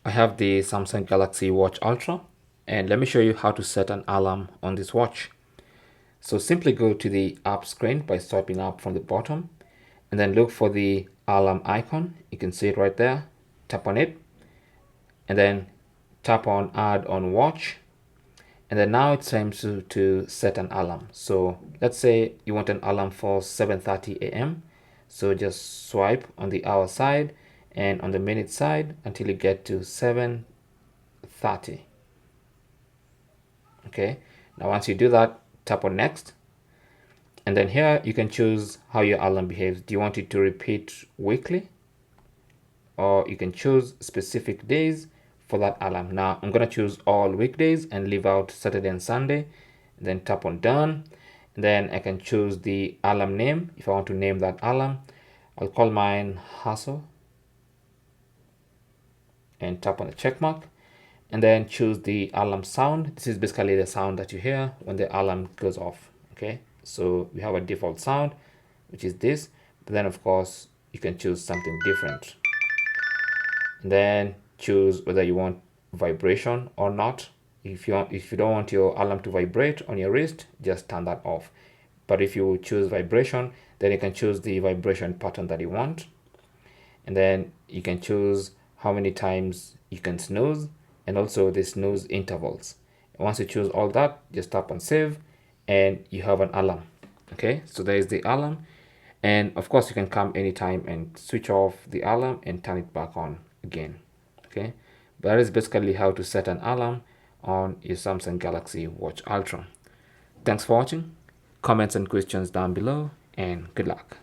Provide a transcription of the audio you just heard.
I have the Samsung Galaxy Watch Ultra, and let me show you how to set an alarm on this watch. So simply go to the app screen by swiping up from the bottom, and then look for the alarm icon. You can see it right there. Tap on it, and then tap on add on watch. And then now it's time to set an alarm. So let's say you want an alarm for 7:30 a.m. So just swipe on the hour side and on the minute side until you get to 7:30. Okay, now once you do that, tap on next. And then here you can choose how your alarm behaves. Do you want it to repeat weekly? Or you can choose specific days for that alarm. Now I'm going to choose all weekdays and leave out Saturday and Sunday. And then tap on done. And then I can choose the alarm name. If I want to name that alarm, I'll call mine Hustle and tap on the check mark. And then choose the alarm sound. This is basically the sound that you hear when the alarm goes off. Okay, so we have a default sound, which is this, but then of course you can choose something different. And then choose whether you want vibration or not. If you don't want your alarm to vibrate on your wrist, just turn that off. But if you choose vibration, then you can choose the vibration pattern that you want. And then you can choose how many times you can snooze and also the snooze intervals. And once you choose all that, just tap on save and you have an alarm. Okay, so there is the alarm. And of course you can come anytime and switch off the alarm and turn it back on again. Okay, but that is basically how to set an alarm on your Samsung Galaxy Watch Ultra. Thanks for watching. Comments and questions down below, and good luck.